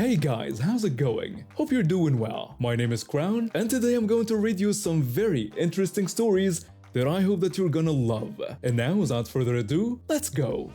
Hey guys, how's it going? Hope you're doing well. My name is Crown, and today I'm going to read you some very interesting stories that I hope that you're gonna love. And now, without further ado, let's go!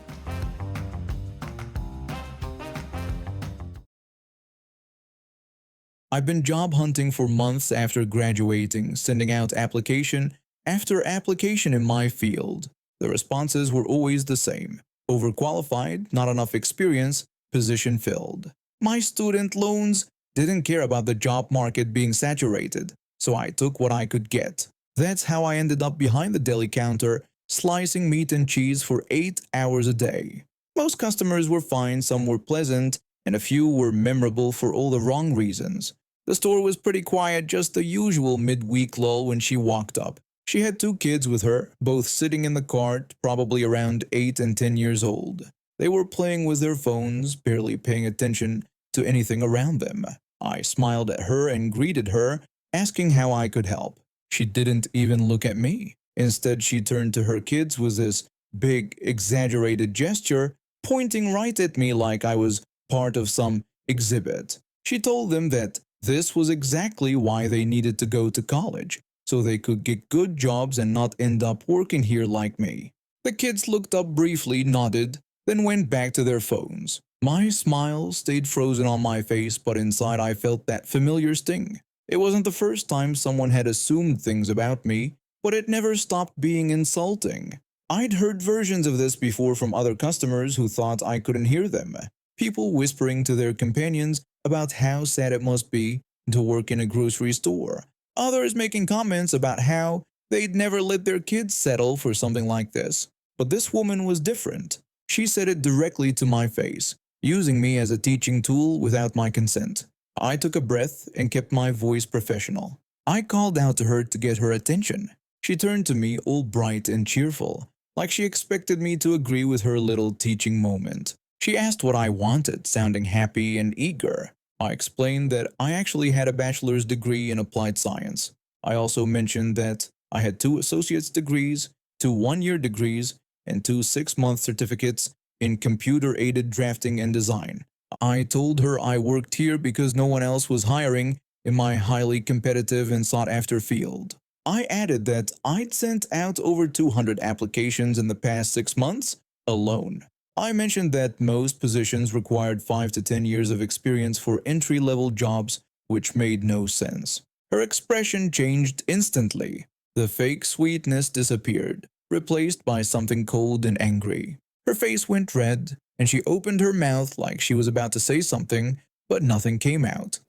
I've been job hunting for months after graduating, sending out application after application in my field. The responses were always the same: overqualified, not enough experience, position filled. My student loans didn't care about the job market being saturated, so I took what I could get. That's how I ended up behind the deli counter, slicing meat and cheese for 8 hours a day. Most customers were fine, some were pleasant, and a few were memorable for all the wrong reasons. The store was pretty quiet, just the usual midweek lull when she walked up. She had 2 kids with her, both sitting in the cart, probably around 8 and 10 years old. They were playing with their phones, barely paying attention to anything around them. I smiled at her and greeted her, asking how I could help. She didn't even look at me. Instead, she turned to her kids with this big, exaggerated gesture, pointing right at me like I was part of some exhibit. She told them that this was exactly why they needed to go to college, so they could get good jobs and not end up working here like me. The kids looked up briefly, nodded, then went back to their phones. My smile stayed frozen on my face, but inside I felt that familiar sting. It wasn't the first time someone had assumed things about me, but it never stopped being insulting. I'd heard versions of this before from other customers who thought I couldn't hear them. People whispering to their companions about how sad it must be to work in a grocery store. Others making comments about how they'd never let their kids settle for something like this. But this woman was different. She said it directly to my face, using me as a teaching tool without my consent. I took a breath and kept my voice professional. I called out to her to get her attention. She turned to me all bright and cheerful, like she expected me to agree with her little teaching moment. She asked what I wanted, sounding happy and eager. I explained that I actually had a bachelor's degree in applied science. I also mentioned that I had 2 associate's degrees, 2 one-year degrees, and 2 6-month certificates in computer-aided drafting and design. I told her I worked here because no one else was hiring in my highly competitive and sought-after field. I added that I'd sent out over 200 applications in the past 6 months alone. I mentioned that most positions required 5 to 10 years of experience for entry-level jobs, which made no sense. Her expression changed instantly. The fake sweetness disappeared, replaced by something cold and angry. Her face went red, and she opened her mouth like she was about to say something, but nothing came out.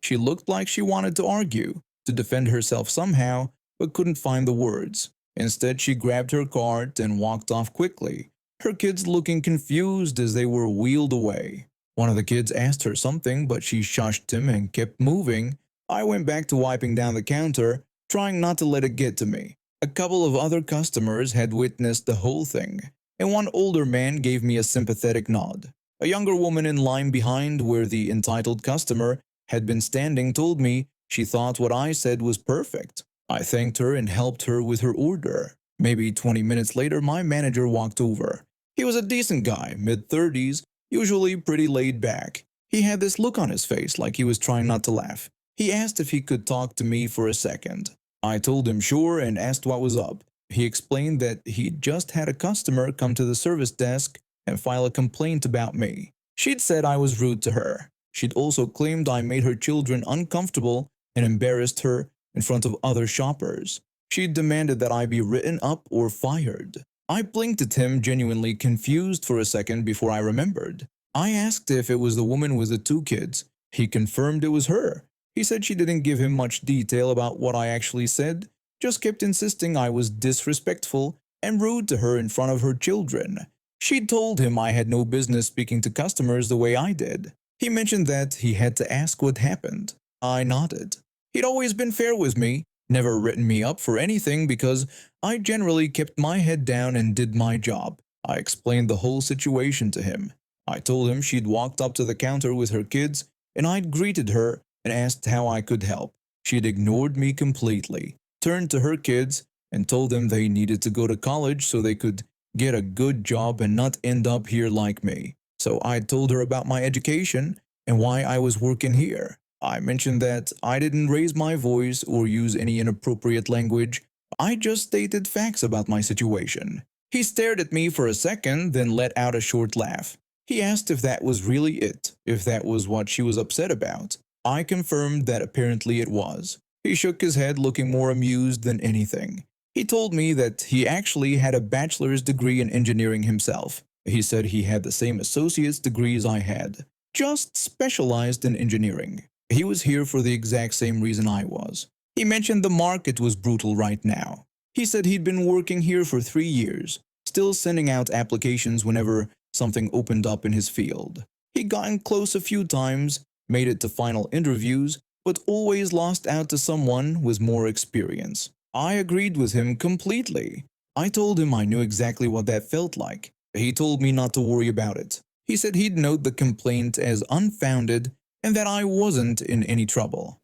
She looked like she wanted to argue, to defend herself somehow, but couldn't find the words. Instead, she grabbed her cart and walked off quickly, her kids looking confused as they were wheeled away. One of the kids asked her something, but she shushed him and kept moving. I went back to wiping down the counter, trying not to let it get to me. A couple of other customers had witnessed the whole thing, and one older man gave me a sympathetic nod. A younger woman in line behind where the entitled customer had been standing told me she thought what I said was perfect. I thanked her and helped her with her order. Maybe 20 minutes later, my manager walked over. He was a decent guy, mid-30s, usually pretty laid back. He had this look on his face like he was trying not to laugh. He asked if he could talk to me for a second. I told him sure and asked what was up. He explained that he'd just had a customer come to the service desk and file a complaint about me. She'd said I was rude to her. She'd also claimed I made her children uncomfortable and embarrassed her in front of other shoppers. She'd demanded that I be written up or fired. I blinked at him, genuinely confused for a second before I remembered. I asked if it was the woman with the 2 kids. He confirmed it was her. He said she didn't give him much detail about what I actually said, just kept insisting I was disrespectful and rude to her in front of her children. She'd told him I had no business speaking to customers the way I did. He mentioned that he had to ask what happened. I nodded. He'd always been fair with me, never written me up for anything because I generally kept my head down and did my job. I explained the whole situation to him. I told him she'd walked up to the counter with her kids and I'd greeted her and asked how I could help. She'd ignored me completely, turned to her kids and told them they needed to go to college so they could get a good job and not end up here like me. So I told her about my education and why I was working here. I mentioned that I didn't raise my voice or use any inappropriate language. I just stated facts about my situation. He stared at me for a second, then let out a short laugh. He asked if that was really it, if that was what she was upset about. I confirmed that apparently it was. He shook his head, looking more amused than anything. He told me that he actually had a bachelor's degree in engineering himself. He said he had the same associate's degrees I had, just specialized in engineering. He was here for the exact same reason I was. He mentioned the market was brutal right now. He said he'd been working here for 3 years, still sending out applications whenever something opened up in his field. He'd gotten close a few times, made it to final interviews, but always lost out to someone with more experience. I agreed with him completely. I told him I knew exactly what that felt like. He told me not to worry about it. He said he'd note the complaint as unfounded and that I wasn't in any trouble.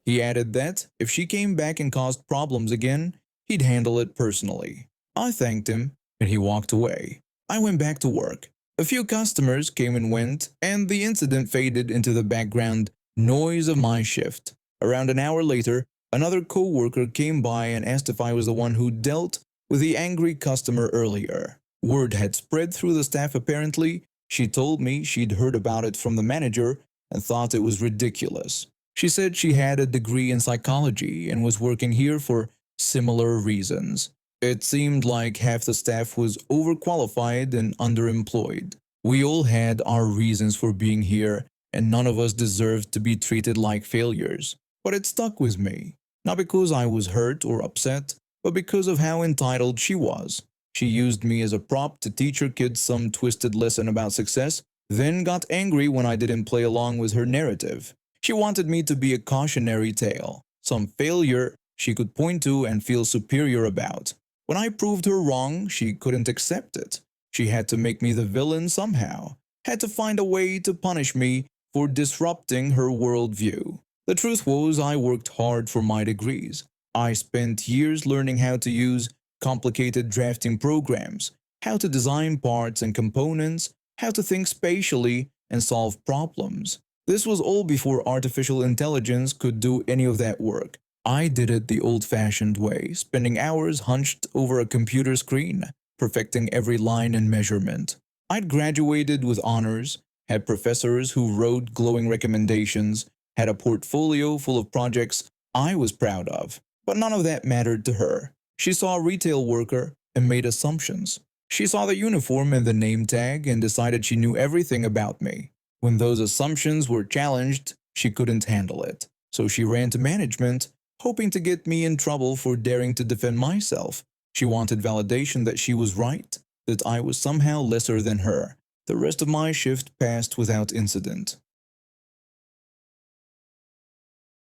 He added that if she came back and caused problems again, he'd handle it personally. I thanked him, and he walked away. I went back to work. A few customers came and went, and the incident faded into the background noise of my shift. Around an hour later, another co-worker came by and asked if I was the one who dealt with the angry customer earlier. Word had spread through the staff apparently. She told me she'd heard about it from the manager and thought it was ridiculous. She said she had a degree in psychology and was working here for similar reasons. It seemed like half the staff was overqualified and underemployed. We all had our reasons for being here, and none of us deserved to be treated like failures. But it stuck with me, not because I was hurt or upset, but because of how entitled she was. She used me as a prop to teach her kids some twisted lesson about success, then got angry when I didn't play along with her narrative. She wanted me to be a cautionary tale, some failure she could point to and feel superior about. When I proved her wrong, she couldn't accept it. She had to make me the villain somehow, had to find a way to punish me for disrupting her worldview. The truth was, I worked hard for my degrees. I spent years learning how to use complicated drafting programs, how to design parts and components, how to think spatially and solve problems. This was all before artificial intelligence could do any of that work. I did it the old-fashioned way, spending hours hunched over a computer screen, perfecting every line and measurement. I'd graduated with honors, had professors who wrote glowing recommendations, had a portfolio full of projects I was proud of, but none of that mattered to her. She saw a retail worker and made assumptions. She saw the uniform and the name tag and decided she knew everything about me. When those assumptions were challenged, she couldn't handle it. So she ran to management, hoping to get me in trouble for daring to defend myself. She wanted validation that she was right, that I was somehow lesser than her. The rest of my shift passed without incident.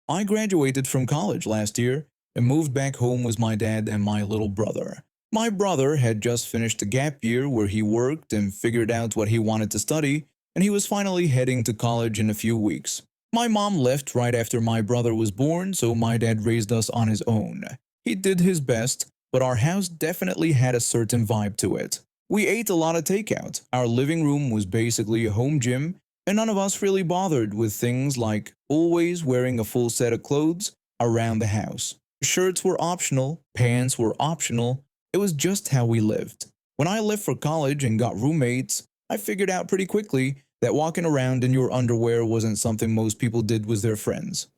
I graduated from college last year and moved back home with my dad and my little brother. My brother had just finished a gap year where he worked and figured out what he wanted to study, and he was finally heading to college in a few weeks. My mom left right after my brother was born, so my dad raised us on his own. He did his best, but our house definitely had a certain vibe to it. We ate a lot of takeout. Our living room was basically a home gym, and none of us really bothered with things like always wearing a full set of clothes around the house. Shirts were optional, pants were optional. It was just how we lived. When I left for college and got roommates, I figured out pretty quickly that walking around in your underwear wasn't something most people did with their friends.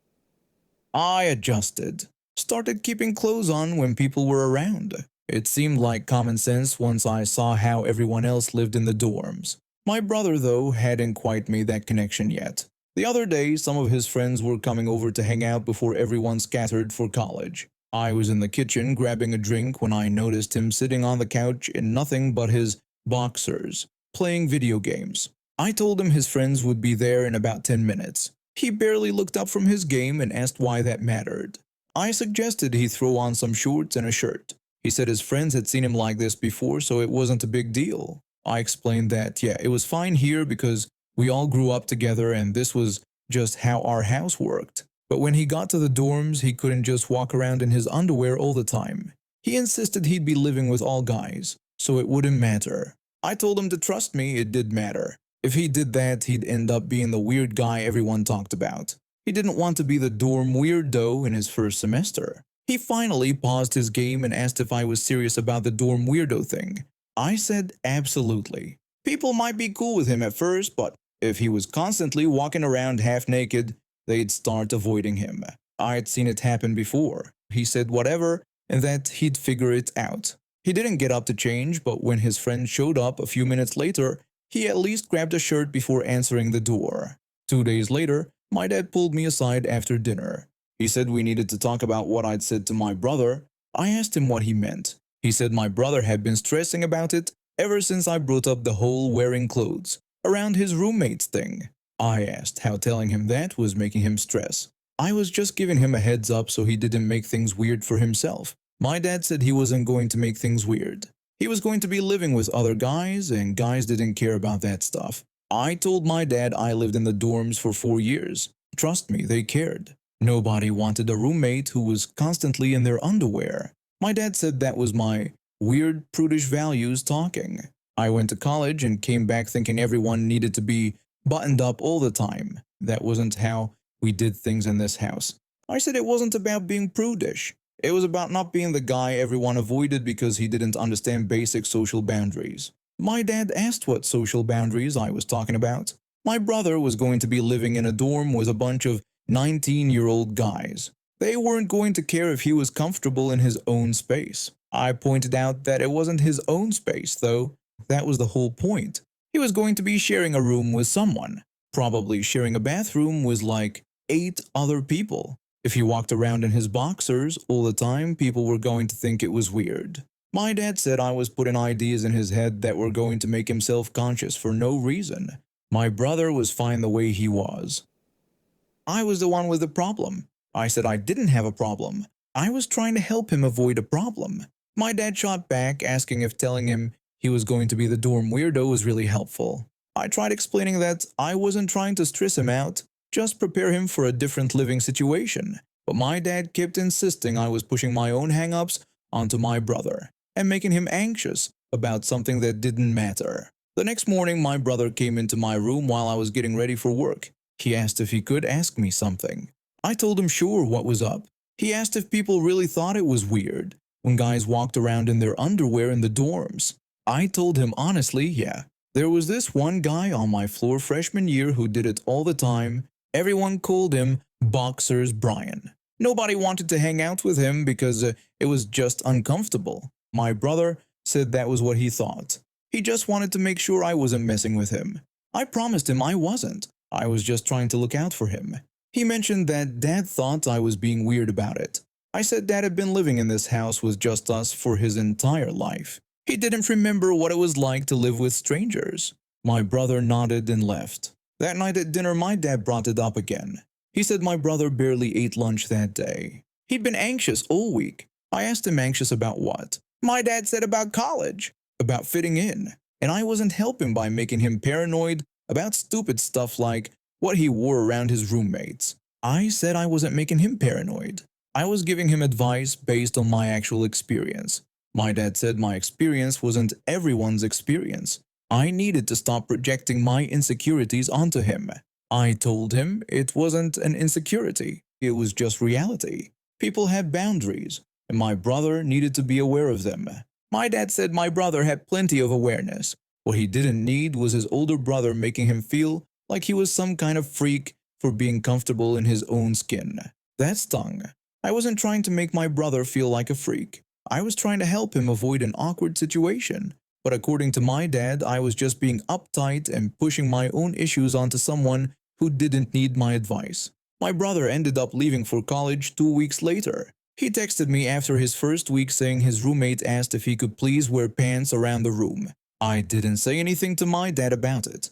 I adjusted, started keeping clothes on when people were around. It seemed like common sense once I saw how everyone else lived in the dorms. My brother, though, hadn't quite made that connection yet. The other day, some of his friends were coming over to hang out before everyone scattered for college. I was in the kitchen grabbing a drink when I noticed him sitting on the couch in nothing but his boxers, playing video games. I told him his friends would be there in about 10 minutes. He barely looked up from his game and asked why that mattered. I suggested he throw on some shorts and a shirt. He said his friends had seen him like this before, so it wasn't a big deal. I explained that, yeah, it was fine here because we all grew up together and this was just how our house worked. But when he got to the dorms, he couldn't just walk around in his underwear all the time. He insisted he'd be living with all guys, so it wouldn't matter. I told him to trust me, it did matter. If he did that, he'd end up being the weird guy everyone talked about. He didn't want to be the dorm weirdo in his first semester. He finally paused his game and asked if I was serious about the dorm weirdo thing. I said absolutely. People might be cool with him at first, but if he was constantly walking around half naked, they'd start avoiding him. I'd seen it happen before. He said whatever, and that he'd figure it out. He didn't get up to change, but when his friend showed up a few minutes later, he at least grabbed a shirt before answering the door. 2 days later, my dad pulled me aside after dinner. He said we needed to talk about what I'd said to my brother. I asked him what he meant. He said my brother had been stressing about it ever since I brought up the whole wearing clothes around his roommates thing. I asked how telling him that was making him stress. I was just giving him a heads up so he didn't make things weird for himself. My dad said he wasn't going to make things weird. He was going to be living with other guys, and guys didn't care about that stuff. I told my dad I lived in the dorms for 4 years. Trust me, they cared. Nobody wanted a roommate who was constantly in their underwear. My dad said that was my weird, prudish values talking. I went to college and came back thinking everyone needed to be buttoned up all the time. That wasn't how we did things in this house. I said it wasn't about being prudish. It was about not being the guy everyone avoided because he didn't understand basic social boundaries. My dad asked what social boundaries I was talking about. My brother was going to be living in a dorm with a bunch of 19-year-old guys. They weren't going to care if he was comfortable in his own space. I pointed out that it wasn't his own space, though. That was the whole point. He was going to be sharing a room with someone, probably sharing a bathroom with like 8 other people. If he walked around in his boxers all the time, people were going to think it was weird. My dad said I was putting ideas in his head that were going to make him self-conscious for no reason. My brother was fine the way he was. I was the one with the problem. I said I didn't have a problem. I was trying to help him avoid a problem. My dad shot back, asking if telling him he was going to be the dorm weirdo was really helpful. I tried explaining that I wasn't trying to stress him out, just prepare him for a different living situation. But my dad kept insisting I was pushing my own hang-ups onto my brother and making him anxious about something that didn't matter. The next morning, my brother came into my room while I was getting ready for work. He asked if he could ask me something. I told him sure, what was up. He asked if people really thought it was weird when guys walked around in their underwear in the dorms. I told him honestly, yeah. There was this one guy on my floor freshman year who did it all the time. Everyone called him Boxers Brian. Nobody wanted to hang out with him because it was just uncomfortable. My brother said that was what he thought. He just wanted to make sure I wasn't messing with him. I promised him I wasn't. I was just trying to look out for him. He mentioned that Dad thought I was being weird about it. I said Dad had been living in this house with just us for his entire life. He didn't remember what it was like to live with strangers. My brother nodded and left. That night at dinner, my dad brought it up again. He said my brother barely ate lunch that day. He'd been anxious all week. I asked him anxious about what. My dad said about college, about fitting in, and I wasn't helping by making him paranoid about stupid stuff like what he wore around his roommates. I said I wasn't making him paranoid. I was giving him advice based on my actual experience. My dad said my experience wasn't everyone's experience. I needed to stop projecting my insecurities onto him. I told him it wasn't an insecurity, it was just reality. People had boundaries, and my brother needed to be aware of them. My dad said my brother had plenty of awareness. What he didn't need was his older brother making him feel like he was some kind of freak for being comfortable in his own skin. That stung. I wasn't trying to make my brother feel like a freak. I was trying to help him avoid an awkward situation. But according to my dad, I was just being uptight and pushing my own issues onto someone who didn't need my advice. My brother ended up leaving for college 2 weeks later. He texted me after his first week saying his roommate asked if he could please wear pants around the room. I didn't say anything to my dad about it.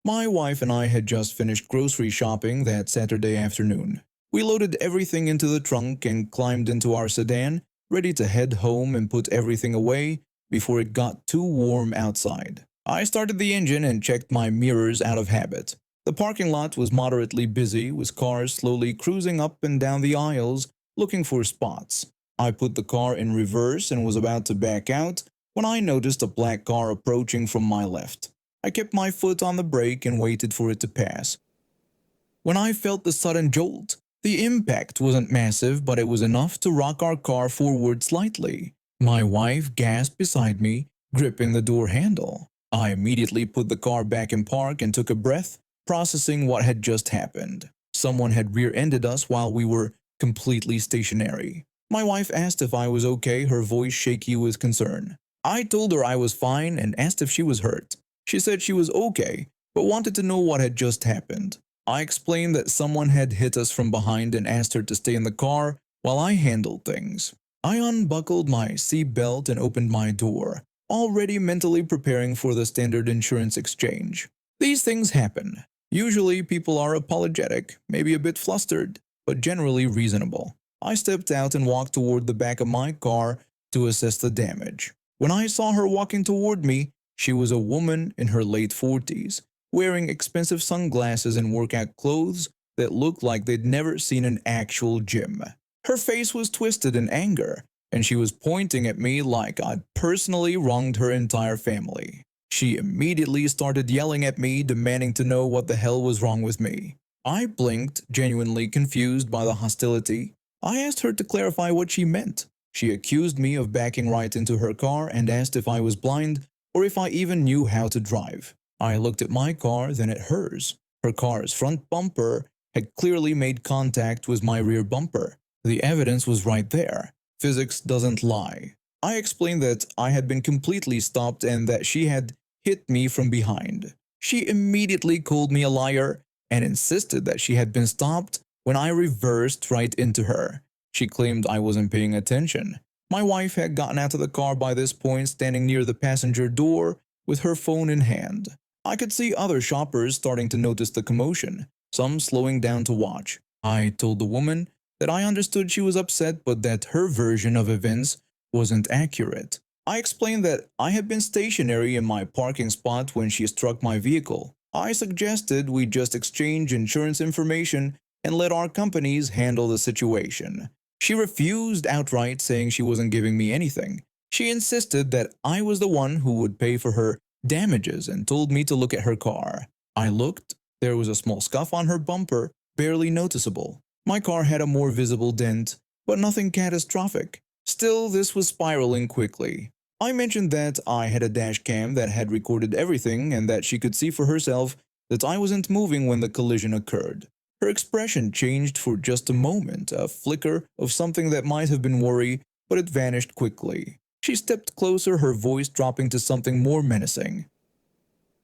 My wife and I had just finished grocery shopping that Saturday afternoon. We loaded everything into the trunk and climbed into our sedan, ready to head home and put everything away before it got too warm outside. I started the engine and checked my mirrors out of habit. The parking lot was moderately busy, with cars slowly cruising up and down the aisles looking for spots. I put the car in reverse and was about to back out when I noticed a black car approaching from my left. I kept my foot on the brake and waited for it to pass. When I felt the sudden jolt, the impact wasn't massive, but it was enough to rock our car forward slightly. My wife gasped beside me, gripping the door handle. I immediately put the car back in park and took a breath, processing what had just happened. Someone had rear-ended us while we were completely stationary. My wife asked if I was okay, her voice shaky with concern. I told her I was fine and asked if she was hurt. She said she was okay, but wanted to know what had just happened. I explained that someone had hit us from behind and asked her to stay in the car while I handled things. I unbuckled my seat belt and opened my door, already mentally preparing for the standard insurance exchange. These things happen. Usually people are apologetic, maybe a bit flustered, but generally reasonable. I stepped out and walked toward the back of my car to assess the damage. When I saw her walking toward me, she was a woman in her late 40s, wearing expensive sunglasses and workout clothes that looked like they'd never seen an actual gym. Her face was twisted in anger, and she was pointing at me like I'd personally wronged her entire family. She immediately started yelling at me, demanding to know what the hell was wrong with me. I blinked, genuinely confused by the hostility. I asked her to clarify what she meant. She accused me of backing right into her car and asked if I was blind or if I even knew how to drive. I looked at my car, then at hers. Her car's front bumper had clearly made contact with my rear bumper. The evidence was right there. Physics doesn't lie. I explained that I had been completely stopped and that she had hit me from behind. She immediately called me a liar and insisted that she had been stopped when I reversed right into her. She claimed I wasn't paying attention. My wife had gotten out of the car by this point, standing near the passenger door with her phone in hand. I could see other shoppers starting to notice the commotion, some slowing down to watch. I told the woman that I understood she was upset, but that her version of events wasn't accurate. I explained that I had been stationary in my parking spot when she struck my vehicle. I suggested we just exchange insurance information and let our companies handle the situation. She refused outright, saying she wasn't giving me anything. She insisted that I was the one who would pay for her damages and told me to look at her car. I looked. There was a small scuff on her bumper, barely noticeable. My car had a more visible dent, but nothing catastrophic. Still, this was spiraling quickly. I mentioned that I had a dash cam that had recorded everything and that she could see for herself that I wasn't moving when the collision occurred. Her expression changed for just a moment, a flicker of something that might have been worry, but it vanished quickly. She stepped closer, her voice dropping to something more menacing.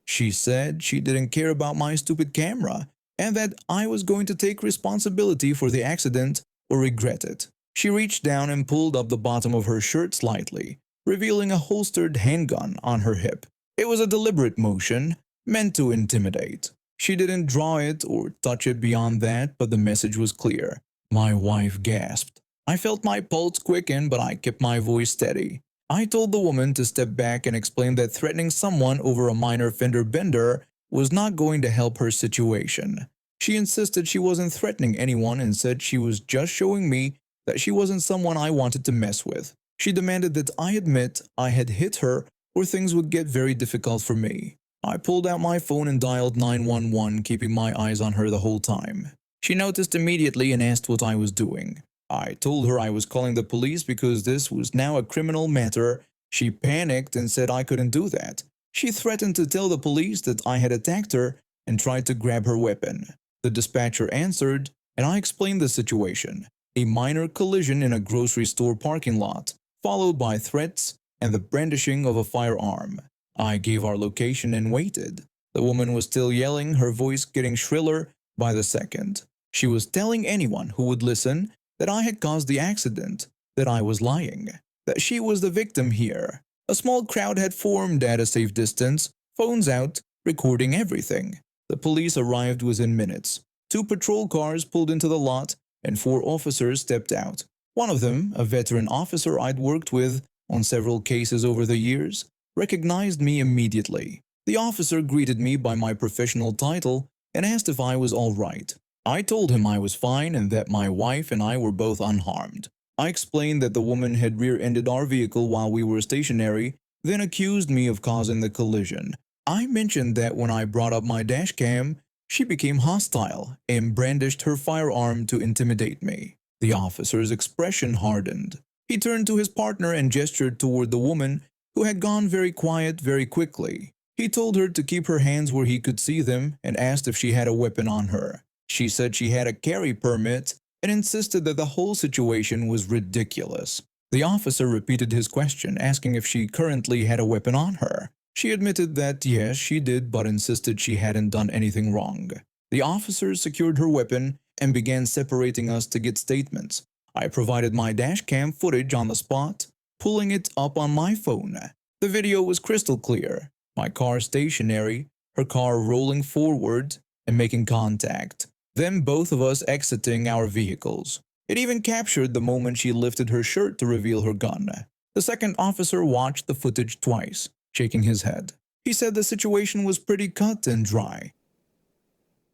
She said she didn't care about my stupid camera and that I was going to take responsibility for the accident or regret it. She reached down and pulled up the bottom of her shirt slightly, revealing a holstered handgun on her hip. It was a deliberate motion, meant to intimidate. She didn't draw it or touch it beyond that, but the message was clear. My wife gasped. I felt my pulse quicken, but I kept my voice steady. I told the woman to step back and explain that threatening someone over a minor fender bender was not going to help her situation. She insisted she wasn't threatening anyone and said she was just showing me that she wasn't someone I wanted to mess with. She demanded that I admit I had hit her or things would get very difficult for me. I pulled out my phone and dialed 911, keeping my eyes on her the whole time. She noticed immediately and asked what I was doing. I told her I was calling the police because this was now a criminal matter. She panicked and said I couldn't do that. She threatened to tell the police that I had attacked her and tried to grab her weapon. The dispatcher answered, and I explained the situation. A minor collision in a grocery store parking lot, followed by threats and the brandishing of a firearm. I gave our location and waited. The woman was still yelling, her voice getting shriller by the second. She was telling anyone who would listen that I had caused the accident, that I was lying, that she was the victim here. A small crowd had formed at a safe distance, phones out, recording everything. The police arrived within minutes. 2 patrol cars pulled into the lot and 4 officers stepped out. One of them, a veteran officer I'd worked with on several cases over the years, recognized me immediately. The officer greeted me by my professional title and asked if I was all right. I told him I was fine and that my wife and I were both unharmed. I explained that the woman had rear-ended our vehicle while we were stationary, then accused me of causing the collision. I mentioned that when I brought up my dashcam, she became hostile and brandished her firearm to intimidate me. The officer's expression hardened. He turned to his partner and gestured toward the woman, who had gone very quiet very quickly. He told her to keep her hands where he could see them and asked if she had a weapon on her. She said she had a carry permit and insisted that the whole situation was ridiculous. The officer repeated his question, asking if she currently had a weapon on her. She admitted that yes, she did, but insisted she hadn't done anything wrong. The officers secured her weapon and began separating us to get statements. I provided my dashcam footage on the spot, pulling it up on my phone. The video was crystal clear. My car stationary, her car rolling forward and making contact. Then both of us exiting our vehicles. It even captured the moment she lifted her shirt to reveal her gun. The second officer watched the footage twice, shaking his head. He said the situation was pretty cut and dry.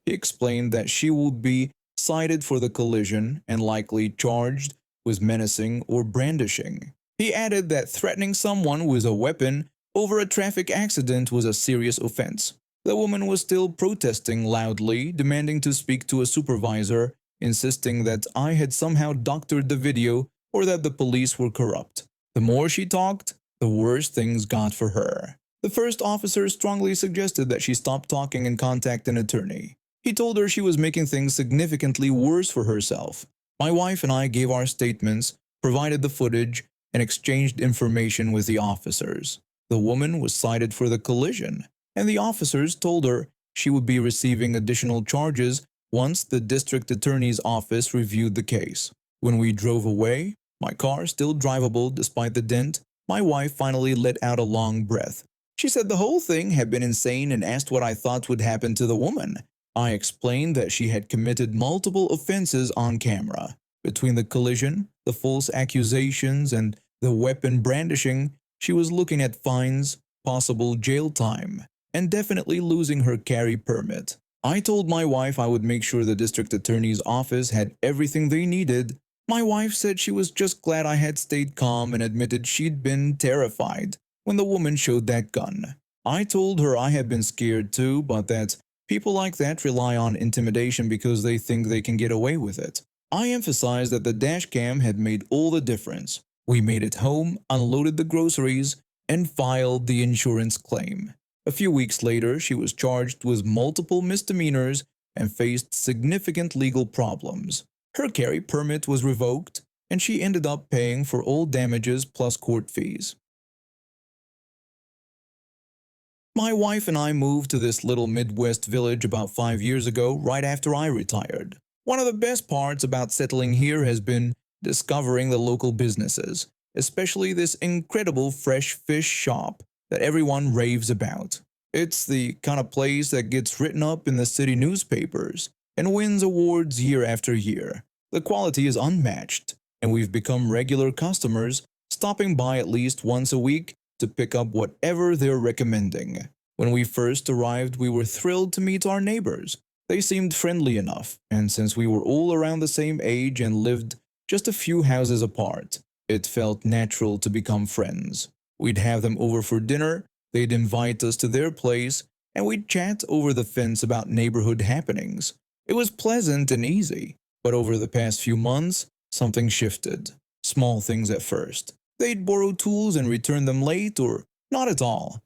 He explained that she would be cited for the collision and likely charged with menacing or brandishing. He added that threatening someone with a weapon over a traffic accident was a serious offense. The woman was still protesting loudly, demanding to speak to a supervisor, insisting that I had somehow doctored the video or that the police were corrupt. The more she talked, the worse things got for her. The first officer strongly suggested that she stop talking and contact an attorney. He told her she was making things significantly worse for herself. My wife and I gave our statements, provided the footage, and exchanged information with the officers. The woman was cited for the collision, and the officers told her she would be receiving additional charges once the district attorney's office reviewed the case. When we drove away, my car still drivable despite the dent, my wife finally let out a long breath. She said the whole thing had been insane and asked what I thought would happen to the woman. I explained that she had committed multiple offenses on camera. Between the collision, the false accusations, and the weapon brandishing, she was looking at fines, possible jail time, and definitely losing her carry permit. I told my wife I would make sure the district attorney's office had everything they needed. My wife said she was just glad I had stayed calm and admitted she'd been terrified when the woman showed that gun. I told her I had been scared too, but that people like that rely on intimidation because they think they can get away with it. I emphasized that the dashcam had made all the difference. We made it home, unloaded the groceries, and filed the insurance claim. A few weeks later, she was charged with multiple misdemeanors and faced significant legal problems. Her carry permit was revoked, and she ended up paying for all damages plus court fees. My wife and I moved to this little Midwest village about 5 years ago, right after I retired. One of the best parts about settling here has been discovering the local businesses, especially this incredible fresh fish shop that everyone raves about. It's the kind of place that gets written up in the city newspapers and wins awards year after year. The quality is unmatched, and we've become regular customers, stopping by at least once a week to pick up whatever they're recommending. When we first arrived, we were thrilled to meet our neighbors. They seemed friendly enough, and since we were all around the same age and lived just a few houses apart, it felt natural to become friends. We'd have them over for dinner, they'd invite us to their place, and we'd chat over the fence about neighborhood happenings. It was pleasant and easy, but over the past few months, something shifted. Small things at first. They'd borrow tools and return them late or not at all.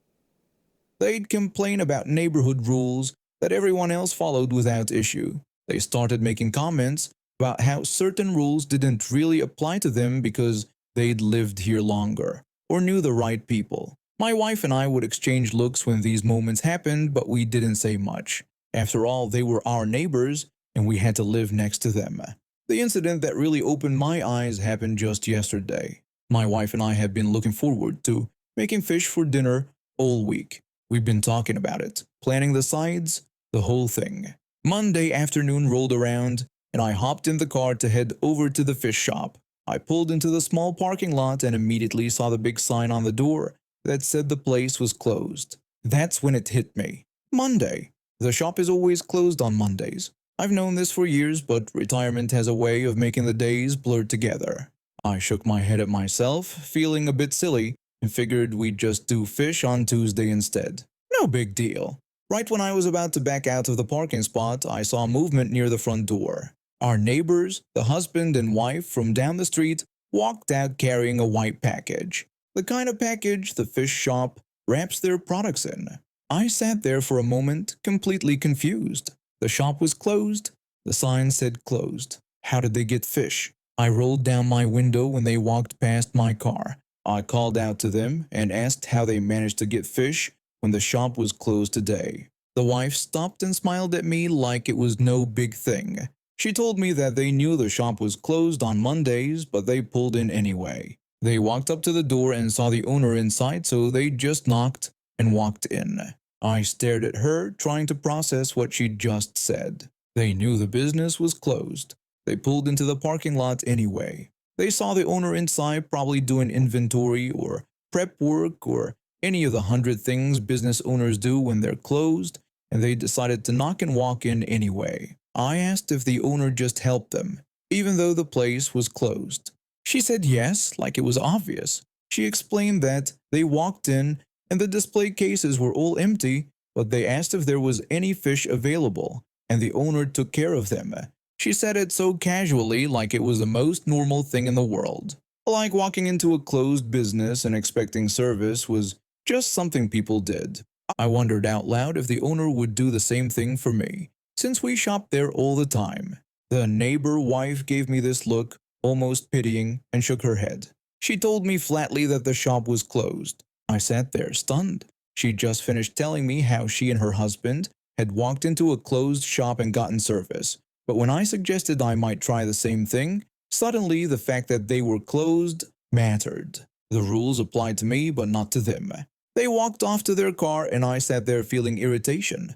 They'd complain about neighborhood rules that everyone else followed without issue. They started making comments about how certain rules didn't really apply to them because they'd lived here longer or knew the right people. My wife and I would exchange looks when these moments happened, but we didn't say much. After all, they were our neighbors, and we had to live next to them. The incident that really opened my eyes happened just yesterday. My wife and I had been looking forward to making fish for dinner all week. We've been talking about it, planning the sides, the whole thing. Monday afternoon rolled around, and I hopped in the car to head over to the fish shop. I pulled into the small parking lot and immediately saw the big sign on the door that said the place was closed. That's when it hit me. Monday. The shop is always closed on Mondays. I've known this for years, but retirement has a way of making the days blur together. I shook my head at myself, feeling a bit silly, and figured we'd just do fish on Tuesday instead. No big deal. Right when I was about to back out of the parking spot, I saw movement near the front door. Our neighbors, the husband and wife from down the street, walked out carrying a white package. The kind of package the fish shop wraps their products in. I sat there for a moment, completely confused. The shop was closed. The sign said closed. How did they get fish? I rolled down my window when they walked past my car. I called out to them and asked how they managed to get fish when the shop was closed today. The wife stopped and smiled at me like it was no big thing. She told me that they knew the shop was closed on Mondays, but they pulled in anyway. They walked up to the door and saw the owner inside, so they just knocked and walked in. I stared at her, trying to process what she'd just said. They knew the business was closed. They pulled into the parking lot anyway. They saw the owner inside, probably doing inventory or prep work or any of the 100 things business owners do when they're closed, and they decided to knock and walk in anyway. I asked if the owner just helped them, even though the place was closed. She said yes, like it was obvious. She explained that they walked in and the display cases were all empty, but they asked if there was any fish available, and the owner took care of them. She said it so casually, like it was the most normal thing in the world. Like walking into a closed business and expecting service was just something people did. I wondered out loud if the owner would do the same thing for me, since we shopped there all the time. The neighbor wife gave me this look, almost pitying, and shook her head. She told me flatly that the shop was closed. I sat there stunned. She just finished telling me how she and her husband had walked into a closed shop and gotten service. But when I suggested I might try the same thing, suddenly the fact that they were closed mattered. The rules applied to me, but not to them. They walked off to their car and I sat there feeling irritation.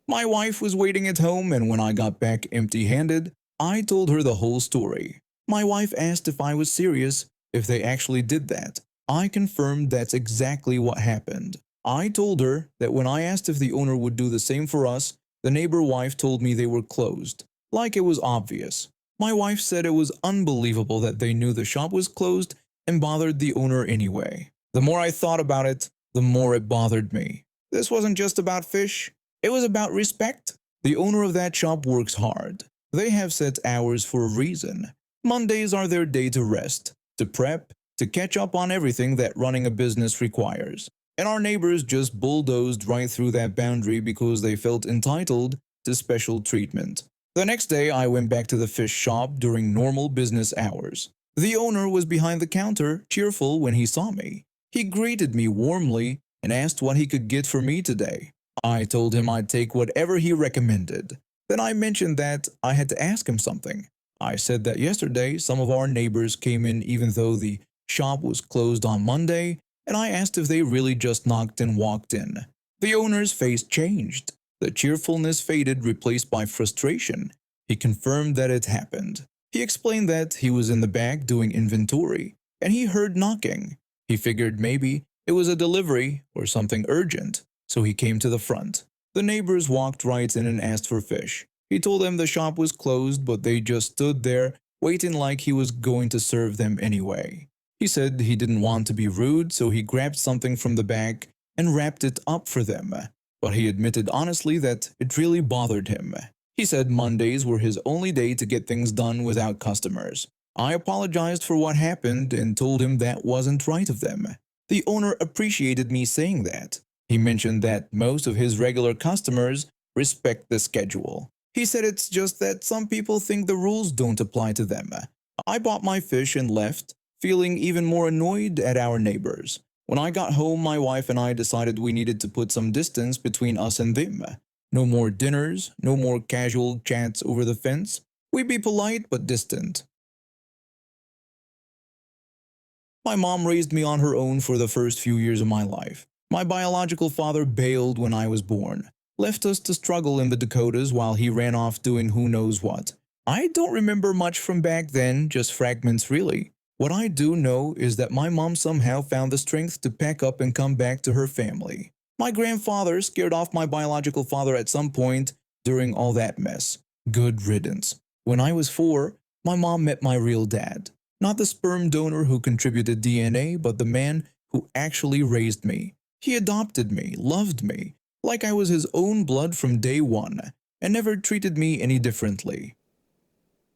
My wife was waiting at home, and when I got back empty-handed, I told her the whole story. My wife asked if I was serious, if they actually did that. I confirmed that's exactly what happened. I told her that when I asked if the owner would do the same for us, the neighbor wife told me they were closed, like it was obvious. My wife said it was unbelievable that they knew the shop was closed and bothered the owner anyway. The more I thought about it, the more it bothered me. This wasn't just about fish. It was about respect. The owner of that shop works hard. They have set hours for a reason. Mondays are their day to rest, to prep, to catch up on everything that running a business requires. And our neighbors just bulldozed right through that boundary because they felt entitled to special treatment. The next day, I went back to the fish shop during normal business hours. The owner was behind the counter, cheerful when he saw me. He greeted me warmly and asked what he could get for me today. I told him I'd take whatever he recommended. Then I mentioned that I had to ask him something. I said that yesterday some of our neighbors came in even though the shop was closed on Monday, and I asked if they really just knocked and walked in. The owner's face changed. The cheerfulness faded, replaced by frustration. He confirmed that it happened. He explained that he was in the back doing inventory, and he heard knocking. He figured maybe it was a delivery or something urgent, so he came to the front. The neighbors walked right in and asked for fish. He told them the shop was closed, but they just stood there, waiting like he was going to serve them anyway. He said he didn't want to be rude, so he grabbed something from the back and wrapped it up for them. But he admitted honestly that it really bothered him. He said Mondays were his only day to get things done without customers. I apologized for what happened and told him that wasn't right of them. The owner appreciated me saying that. He mentioned that most of his regular customers respect the schedule. He said it's just that some people think the rules don't apply to them. I bought my fish and left, feeling even more annoyed at our neighbors. When I got home, my wife and I decided we needed to put some distance between us and them. No more dinners, no more casual chats over the fence. We'd be polite but distant. My mom raised me on her own for the first few years of my life. My biological father bailed when I was born, left us to struggle in the Dakotas while he ran off doing who knows what. I don't remember much from back then, just fragments really. What I do know is that my mom somehow found the strength to pack up and come back to her family. My grandfather scared off my biological father at some point during all that mess. Good riddance. When I was 4, my mom met my real dad. Not the sperm donor who contributed DNA, but the man who actually raised me. He adopted me, loved me, like I was his own blood from day one, and never treated me any differently.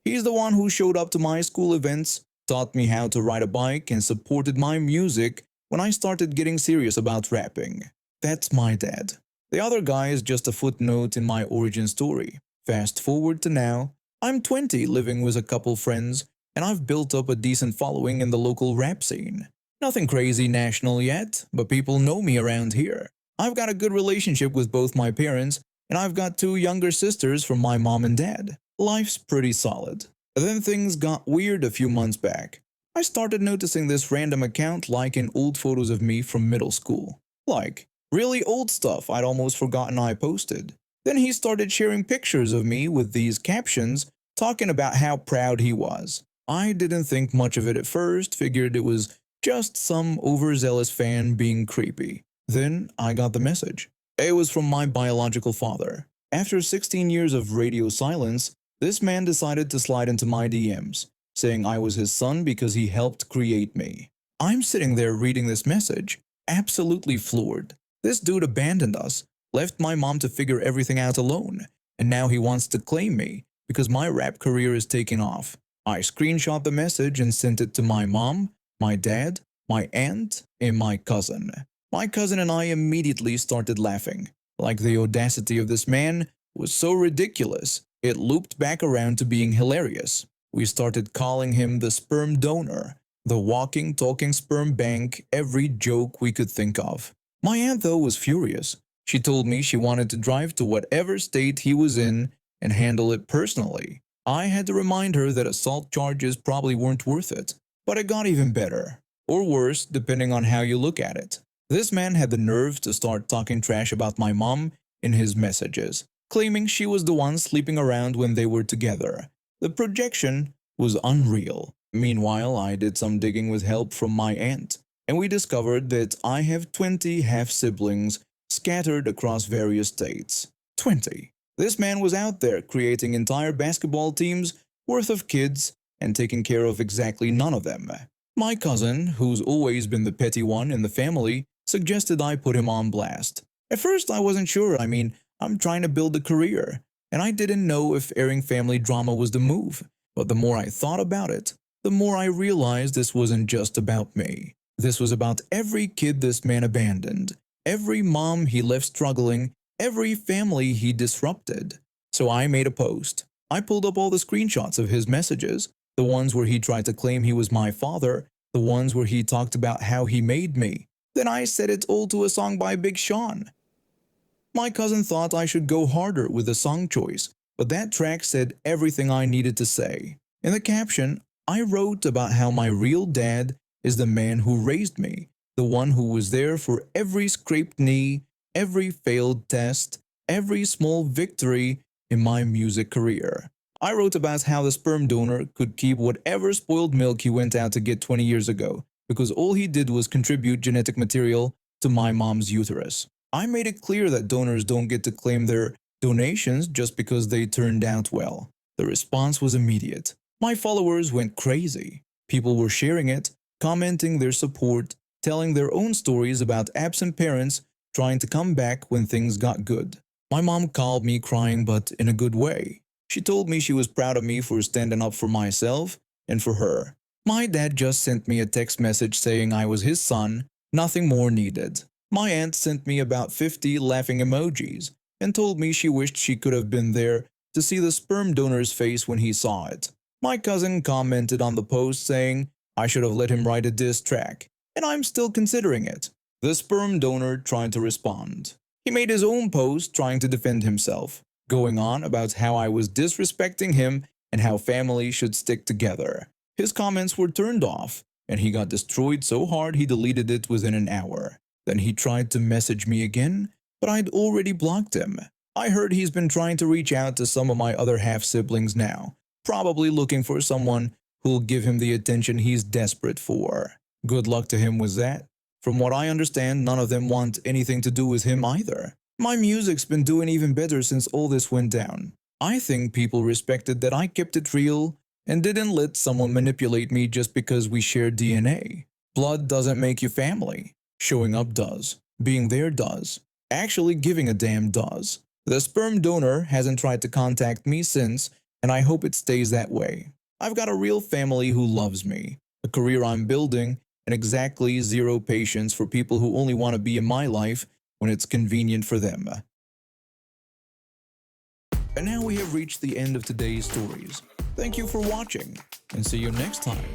He's the one who showed up to my school events, taught me how to ride a bike, and supported my music when I started getting serious about rapping. That's my dad. The other guy is just a footnote in my origin story. Fast forward to now, I'm 20, living with a couple friends, and I've built up a decent following in the local rap scene. Nothing crazy national yet, but people know me around here. I've got a good relationship with both my parents, and I've got two younger sisters from my mom and dad. Life's pretty solid. Then things got weird a few months back. I started noticing this random account liking old photos of me from middle school. Like, really old stuff I'd almost forgotten I posted. Then he started sharing pictures of me with these captions, talking about how proud he was. I didn't think much of it at first, figured it was just some overzealous fan being creepy. Then I got the message. It was from my biological father. After 16 years of radio silence, this man decided to slide into my DMs, saying I was his son because he helped create me. I'm sitting there reading this message, absolutely floored. This dude abandoned us, left my mom to figure everything out alone, and now he wants to claim me because my rap career is taking off. I screenshot the message and sent it to my mom, my dad, my aunt, and my cousin. My cousin and I immediately started laughing. Like the audacity of this man was so ridiculous, it looped back around to being hilarious. We started calling him the sperm donor, the walking, talking sperm bank, every joke we could think of. My aunt, though, was furious. She told me she wanted to drive to whatever state he was in and handle it personally. I had to remind her that assault charges probably weren't worth it. But it got even better. Or worse, depending on how you look at it. This man had the nerve to start talking trash about my mom in his messages, claiming she was the one sleeping around when they were together. The projection was unreal. Meanwhile, I did some digging with help from my aunt, and we discovered that I have 20 half-siblings scattered across various states. 20. This man was out there creating entire basketball teams worth of kids and taking care of exactly none of them. My cousin, who's always been the petty one in the family, suggested I put him on blast. At first I wasn't sure. I'm trying to build a career, and I didn't know if airing family drama was the move. But the more I thought about it, the more I realized this wasn't just about me. This was about every kid this man abandoned, every mom he left struggling, every family he disrupted. So I made a post. I pulled up all the screenshots of his messages, the ones where he tried to claim he was my father, the ones where he talked about how he made me. Then I set it all to a song by Big Sean. My cousin thought I should go harder with the song choice, but that track said everything I needed to say. In the caption, I wrote about how my real dad is the man who raised me, the one who was there for every scraped knee, every failed test, every small victory in my music career. I wrote about how the sperm donor could keep whatever spoiled milk he went out to get 20 years ago, because all he did was contribute genetic material to my mom's uterus. I made it clear that donors don't get to claim their donations just because they turned out well. The response was immediate. My followers went crazy. People were sharing it, commenting their support, telling their own stories about absent parents trying to come back when things got good. My mom called me crying, but in a good way. She told me she was proud of me for standing up for myself and for her. My dad just sent me a text message saying I was his son, nothing more needed. My aunt sent me about 50 laughing emojis and told me she wished she could have been there to see the sperm donor's face when he saw it. My cousin commented on the post saying I should have let him write a diss track, and I'm still considering it. The sperm donor tried to respond. He made his own post trying to defend himself, going on about how I was disrespecting him and how family should stick together. His comments were turned off, and he got destroyed so hard he deleted it within an hour. Then he tried to message me again, but I'd already blocked him. I heard he's been trying to reach out to some of my other half-siblings now, probably looking for someone who'll give him the attention he's desperate for. Good luck to him with that. From what I understand, none of them want anything to do with him either. My music's been doing even better since all this went down. I think people respected that I kept it real and didn't let someone manipulate me just because we shared DNA. Blood doesn't make you family. Showing up does. Being there does. Actually giving a damn does. The sperm donor hasn't tried to contact me since, and I hope it stays that way. I've got a real family who loves me, a career I'm building, and exactly zero patience for people who only want to be in my life when it's convenient for them. And now we have reached the end of today's stories. Thank you for watching, and see you next time.